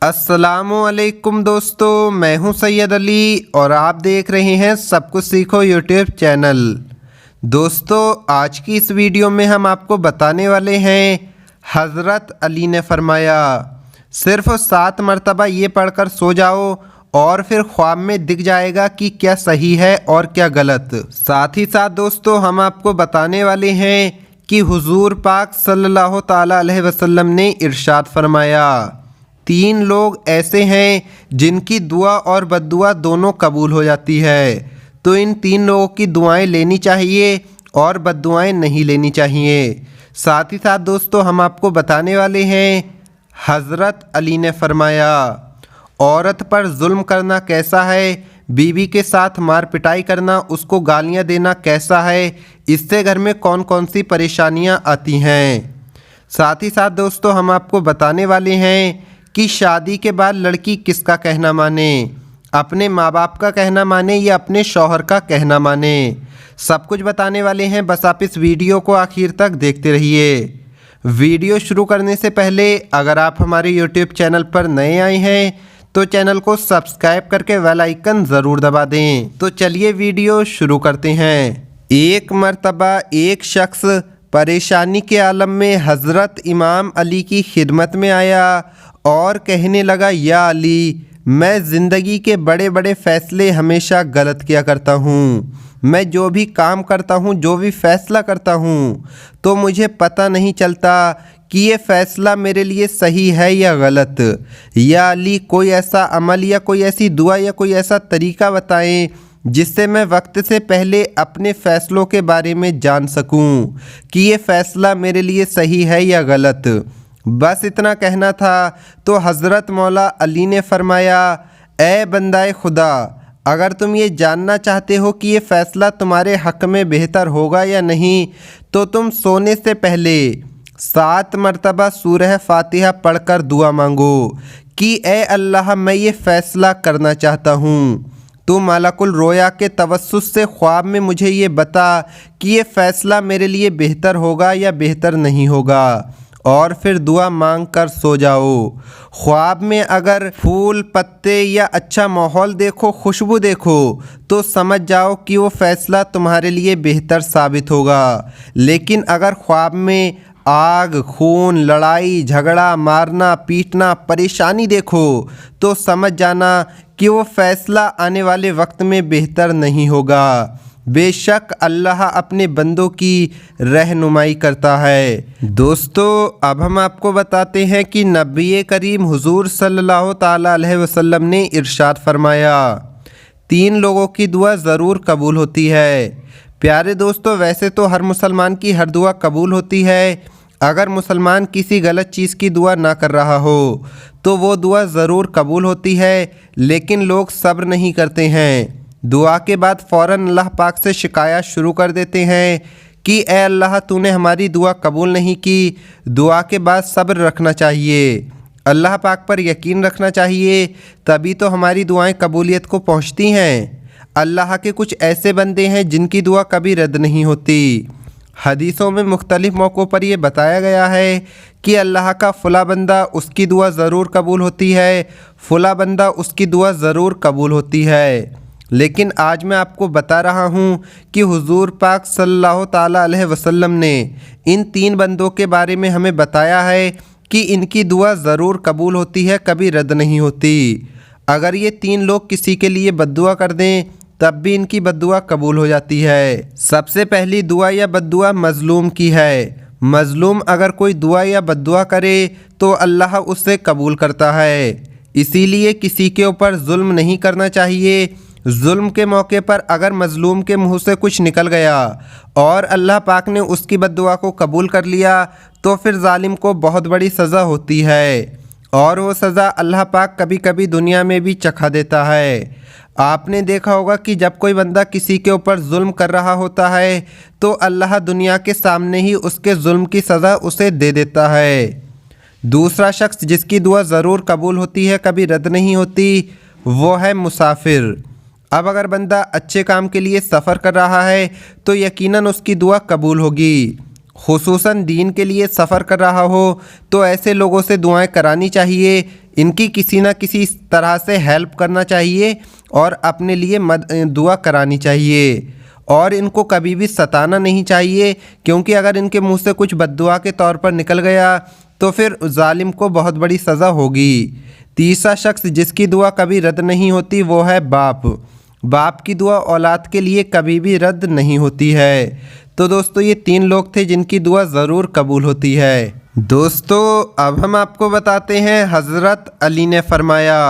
अस्सलामुअलैकुम दोस्तों, मैं हूं सैयद अली और आप देख रहे हैं सब कुछ सीखो यूट्यूब चैनल। दोस्तों, आज की इस वीडियो में हम आपको बताने वाले हैं हज़रत अली ने फरमाया सिर्फ 7 मरतबा ये पढ़कर सो जाओ और फिर ख्वाब में दिख जाएगा कि क्या सही है और क्या गलत। साथ ही साथ दोस्तों हम आपको बताने वाले हैं कि हुजूर पाक सल्लल्लाहु ताला अलैहि वसल्लम ने इरशाद फरमाया 3 लोग ऐसे हैं जिनकी दुआ और बद्दुआ दोनों कबूल हो जाती है। तो इन 3 लोगों की दुआएं लेनी चाहिए और बद्दुआएं नहीं लेनी चाहिए। साथ ही साथ दोस्तों हम आपको बताने वाले हैं हज़रत अली ने फरमाया औरत पर जुल्म करना कैसा है, बीवी के साथ मार पिटाई करना, उसको गालियां देना कैसा है, इससे घर में कौन कौन सी परेशानियां आती हैं। साथ ही साथ दोस्तों हम आपको बताने वाले हैं कि शादी के बाद लड़की किसका कहना माने, अपने माँ बाप का कहना माने या अपने शौहर का कहना माने। सब कुछ बताने वाले हैं, बस आप इस वीडियो को आखिर तक देखते रहिए। वीडियो शुरू करने से पहले अगर आप हमारे YouTube चैनल पर नए आए हैं तो चैनल को सब्सक्राइब करके बेल आइकन ज़रूर दबा दें। तो चलिए वीडियो शुरू करते हैं। एक मर्तबा एक शख्स परेशानी के आलम में हज़रत इमाम अली की खिदमत में आया और कहने लगा, या अली, मैं ज़िंदगी के बड़े बड़े फ़ैसले हमेशा गलत किया करता हूँ। मैं जो भी काम करता हूँ, जो भी फ़ैसला करता हूँ, तो मुझे पता नहीं चलता कि ये फ़ैसला मेरे लिए सही है या गलत। या अली, कोई ऐसा अमल या कोई ऐसी दुआ या कोई ऐसा तरीका बताएं जिससे मैं वक्त से पहले अपने फ़ैसलों के बारे में जान सकूं कि ये फ़ैसला मेरे लिए सही है या गलत। बस इतना कहना था तो हज़रत मौला अली ने फरमाया, ए बंदाए खुदा, अगर तुम ये जानना चाहते हो कि ये फ़ैसला तुम्हारे हक़ में बेहतर होगा या नहीं, तो तुम सोने से पहले 7 मरतबा सूरह फातिहा पढ़कर दुआ मांगो कि ए अल्लाह, मैं ये फ़ैसला करना चाहता हूँ। तो मलकुल रोया के तवस्सुस से ख्वाब में मुझे ये बता कि ये फ़ैसला मेरे लिए बेहतर होगा या बेहतर नहीं होगा, और फिर दुआ मांग कर सो जाओ। ख्वाब में अगर फूल पत्ते या अच्छा माहौल देखो, खुशबू देखो, तो समझ जाओ कि वो फ़ैसला तुम्हारे लिए बेहतर साबित होगा। लेकिन अगर ख्वाब में आग, खून, लड़ाई झगड़ा, मारना पीटना, परेशानी देखो, तो समझ जाना कि वो फ़ैसला आने वाले वक्त में बेहतर नहीं होगा। बेशक अल्लाह अपने बंदों की रहनुमाई करता है। दोस्तों, अब हम आपको बताते हैं कि नबी करीम हुजूर सल्लल्लाहु ताला अलैहि वसल्लम ने इरशाद फरमाया 3 लोगों की दुआ ज़रूर कबूल होती है। प्यारे दोस्तों, वैसे तो हर मुसलमान की हर दुआ कबूल होती है। अगर मुसलमान किसी गलत चीज़ की दुआ ना कर रहा हो तो वो दुआ ज़रूर कबूल होती है, लेकिन लोग सब्र नहीं करते हैं। दुआ के बाद फ़ौरन अल्लाह पाक से शिकायत शुरू कर देते हैं कि ए अल्लाह, तूने हमारी दुआ कबूल नहीं की। दुआ के बाद सब्र रखना चाहिए, अल्लाह पाक पर यकीन रखना चाहिए, तभी तो हमारी दुआएं कबूलियत को पहुंचती हैं। अल्लाह के कुछ ऐसे बंदे हैं जिनकी दुआ कभी रद्द नहीं होती। हदीसों में मुख्तलिफ़ मौक़ों पर यह बताया गया है कि अल्लाह का फ़ुला बंदा, उसकी दुआ ज़रूर कबूल होती है, फ़ुला बंदा, उसकी दुआ ज़रूर कबूल होती है। लेकिन आज मैं आपको बता रहा हूँ कि हुजूर पाक सल्लल्लाहु ताला अलैहि वसल्लम ने इन 3 बंदों के बारे में हमें बताया है कि इनकी दुआ ज़रूर कबूल होती है, कभी रद्द नहीं होती। अगर ये 3 लोग किसी के लिए बद्दुआ कर दें तब भी इनकी बद्दुआ कबूल हो जाती है। सबसे पहली दुआ या बद्दुआ मज़लूम की है। मज़लूम अगर कोई दुआ या बद्दुआ करे तो अल्लाह उससे कबूल करता है। इसीलिए किसी के ऊपर जुल्म नहीं करना चाहिए। जुल्म के मौके पर अगर मज़लूम के मुंह से कुछ निकल गया और अल्लाह पाक ने उसकी बद्दुआ को कबूल कर लिया तो फिर जालिम को बहुत बड़ी सज़ा होती है, और वो सज़ा अल्लाह पाक कभी कभी दुनिया में भी चखा देता है। आपने देखा होगा कि जब कोई बंदा किसी के ऊपर जुल्म कर रहा होता है तो अल्लाह दुनिया के सामने ही उसके जुल्म की सज़ा उसे दे देता है। दूसरा शख्स जिसकी दुआ ज़रूर कबूल होती है, कभी रद्द नहीं होती, वो है मुसाफिर। अब अगर बंदा अच्छे काम के लिए सफ़र कर रहा है तो यकीनन उसकी दुआ कबूल होगी। खुसूसन दीन के लिए सफ़र कर रहा हो तो ऐसे लोगों से दुआएं करानी चाहिए इनकी किसी न किसी तरह से हेल्प करना चाहिए और अपने लिए दुआ करानी चाहिए और इनको कभी भी सताना नहीं चाहिए, क्योंकि अगर इनके मुंह से कुछ बद्दुआ के तौर पर निकल गया तो फिर जालिम को बहुत बड़ी सज़ा होगी। तीसरा शख्स जिसकी दुआ कभी रद्द नहीं होती वो है बाप। बाप की दुआ औलाद के लिए कभी भी रद्द नहीं होती है। तो दोस्तों ये 3 लोग थे जिनकी दुआ ज़रूर कबूल होती है। दोस्तों अब हम आपको बताते हैं हज़रत अली ने फरमाया,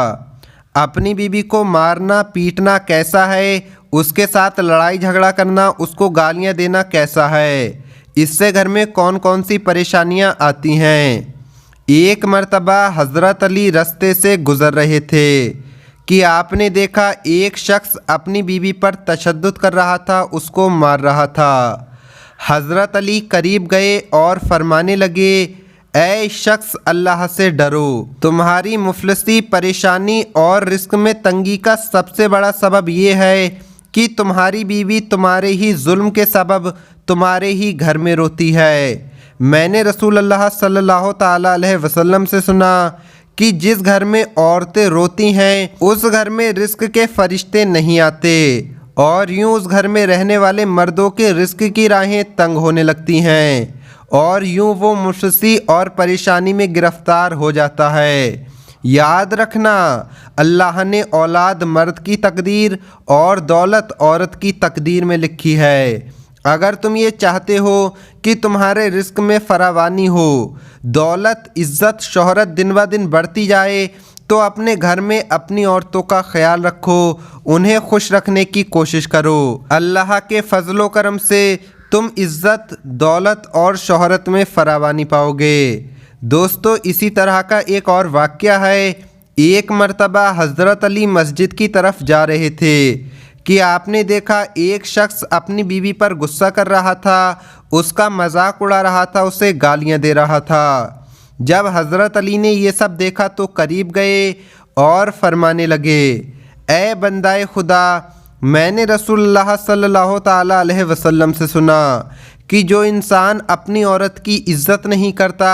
अपनी बीवी को मारना पीटना कैसा है, उसके साथ लड़ाई झगड़ा करना, उसको गालियां देना कैसा है, इससे घर में कौन कौन सी परेशानियां आती हैं। एक मर्तबा हज़रत अली रास्ते से गुज़र रहे थे कि आपने देखा एक शख्स अपनी बीवी पर तशद्दुद कर रहा था, उसको मार रहा था। हज़रत अली करीब गए और फरमाने लगे, ऐ शख्स अल्लाह से डरो, तुम्हारी मुफलिसी परेशानी और रिस्क में तंगी का सबसे बड़ा सबब ये है कि तुम्हारी बीवी तुम्हारे ही जुल्म के सबब तुम्हारे ही घर में रोती है। मैंने रसूल अल्लाह सल्लल्लाहु ताला अलैहि वसल्लम से सुना कि जिस घर में औरतें रोती हैं उस घर में रिस्क के फरिश्ते नहीं आते और यूं उस घर में रहने वाले मर्दों के रिस्क की राहें तंग होने लगती हैं और यूं वो मुश्किल और परेशानी में गिरफ्तार हो जाता है। याद रखना, अल्लाह ने औलाद मर्द की तकदीर और दौलत औरत की तकदीर में लिखी है। अगर तुम ये चाहते हो कि तुम्हारे रिस्क में फरावानी हो, दौलत इज़्ज़त शोहरत दिन ब दिन बढ़ती जाए, तो अपने घर में अपनी औरतों का ख्याल रखो, उन्हें खुश रखने की कोशिश करो। अल्लाह के फजलो करम से तुम इज़्ज़त दौलत और शोहरत में फरावानी पाओगे। दोस्तों इसी तरह का एक और वाक़या है। एक मर्तबा हज़रत अली मस्जिद की तरफ जा रहे थे कि आपने देखा एक शख्स अपनी बीवी पर गुस्सा कर रहा था, उसका मजाक उड़ा रहा था, उसे गालियां दे रहा था। जब हज़रत अली ने ये सब देखा तो करीब गए और फरमाने लगे, ऐ बंदाए खुदा, मैंने रसूलुल्लाह सल्लल्लाहु ताला अलैहि वसल्लम से सुना कि जो इंसान अपनी औरत की इज़्ज़त नहीं करता,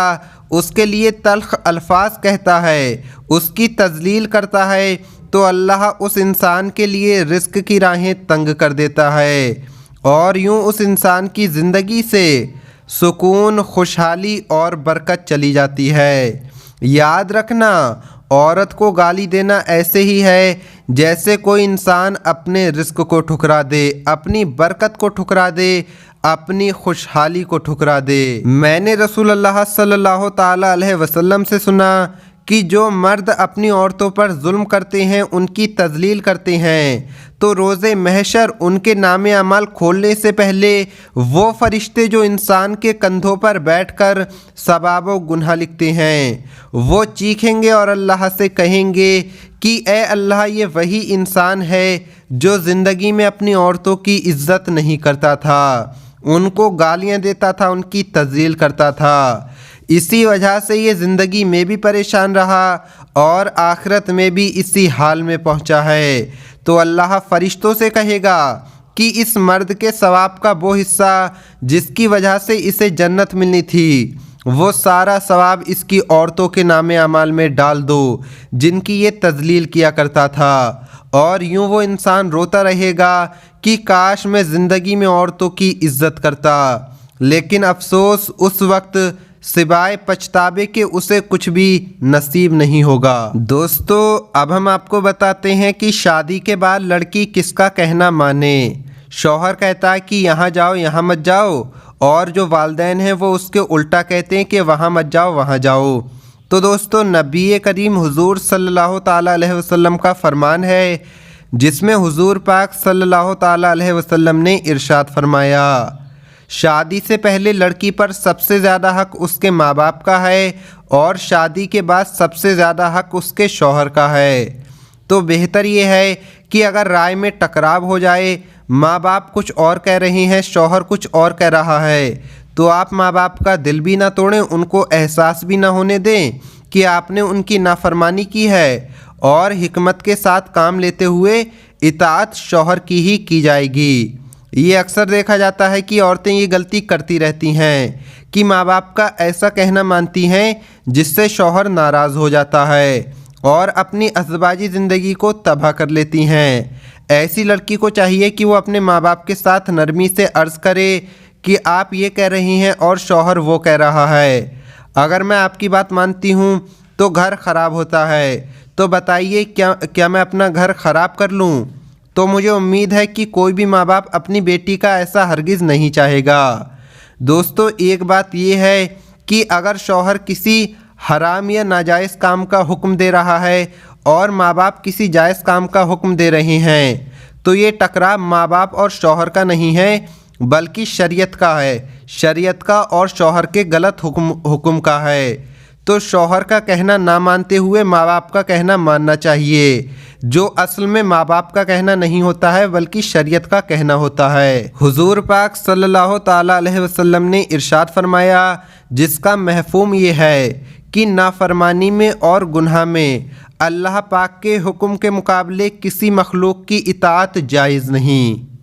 उसके लिए तल्ख अल्फाज कहता है, उसकी तज़लील करता है, तो अल्लाह उस इंसान के लिए रिस्क की राहें तंग कर देता है और यूं उस इंसान की ज़िंदगी से सुकून, खुशहाली और बरकत चली जाती है। याद रखना, औरत को गाली देना ऐसे ही है जैसे कोई इंसान अपने रिस्क को ठुकरा दे, अपनी बरकत को ठुकरा दे, अपनी खुशहाली को ठुकरा दे। मैंने रसूलुल्लाह सल्लल्लाहु ताला अलैहि वसल्लम से सुना कि जो मर्द अपनी औरतों पर जुल्म करते हैं, उनकी तज़लील करते हैं, तो रोज़े महशर उनके नामे अमाल खोलने से पहले वो फरिश्ते जो इंसान के कंधों पर बैठकर सवाब व गुनाह लिखते हैं, वो चीखेंगे और अल्लाह से कहेंगे कि ए अल्लाह, ये वही इंसान है जो ज़िंदगी में अपनी औरतों की इज़्ज़त नहीं करता था, उनको गालियाँ देता था, उनकी तज़लील करता था। इसी वजह से ये ज़िंदगी में भी परेशान रहा और आखिरत में भी इसी हाल में पहुंचा है। तो अल्लाह फरिश्तों से कहेगा कि इस मर्द के सवाब का वो हिस्सा जिसकी वजह से इसे जन्नत मिलनी थी, वो सारा सवाब इसकी औरतों के नामे अमाल में डाल दो जिनकी ये तज़लील किया करता था। और यूं वो इंसान रोता रहेगा कि काश मैं ज़िंदगी में औरतों की इज़्ज़त करता, लेकिन अफसोस उस वक्त सिवाय पछतावे के उसे कुछ भी नसीब नहीं होगा। दोस्तों अब हम आपको बताते हैं कि शादी के बाद लड़की किसका कहना माने। शौहर कहता है कि यहाँ जाओ यहाँ मत जाओ, और जो वालिदैन हैं वो उसके उल्टा कहते हैं कि वहाँ मत जाओ वहाँ जाओ। तो दोस्तों नबी करीम हुजूर सल्लल्लाहु ताला अलैहि वसल्लम का फरमान है, जिसमें हुजूर पाक सल्लल्लाहु ताला अलैहि वसल्लम ने इरशाद फरमाया, शादी से पहले लड़की पर सबसे ज़्यादा हक उसके माँ बाप का है और शादी के बाद सबसे ज़्यादा हक उसके शौहर का है। तो बेहतर ये है कि अगर राय में टकराव हो जाए, माँ बाप कुछ और कह रहे हैं, शौहर कुछ और कह रहा है, तो आप माँ बाप का दिल भी ना तोड़ें, उनको एहसास भी ना होने दें कि आपने उनकी नाफरमानी की है, और हिकमत के साथ काम लेते हुए इताअत शौहर की ही की जाएगी। ये अक्सर देखा जाता है कि औरतें ये गलती करती रहती हैं कि माँ बाप का ऐसा कहना मानती हैं जिससे शौहर नाराज़ हो जाता है और अपनी अज़बाजी ज़िंदगी को तबाह कर लेती हैं। ऐसी लड़की को चाहिए कि वो अपने माँ बाप के साथ नरमी से अर्ज़ करे कि आप ये कह रही हैं और शौहर वो कह रहा है। अगर मैं आपकी बात मानती हूँ तो घर ख़राब होता है, तो बताइए क्या मैं अपना घर ख़राब कर लूँ? तो मुझे उम्मीद है कि कोई भी माँ बाप अपनी बेटी का ऐसा हरगिज़ नहीं चाहेगा। दोस्तों, एक बात ये है कि अगर शौहर किसी हराम या नाजायज़ काम का हुक्म दे रहा है और माँ बाप किसी जायज़ काम का हुक्म दे रहे हैं, तो ये टकराव माँ बाप और शौहर का नहीं है बल्कि शरीयत का है। शरीयत का और शौहर के गलत हुक्म का है। तो शौहर का कहना ना मानते हुए माँ बाप का कहना मानना चाहिए, जो असल में माँ बाप का कहना नहीं होता है बल्कि शरीयत का कहना होता है। हुजूर पाक सल्लल्लाहु ताला अलैहि वसल्लम ने इरशाद फरमाया, जिसका महफूम ये है कि नाफरमानी में और गुनाह में अल्लाह पाक के हुक्म के मुकाबले किसी मखलूक की इताअत जायज़ नहीं।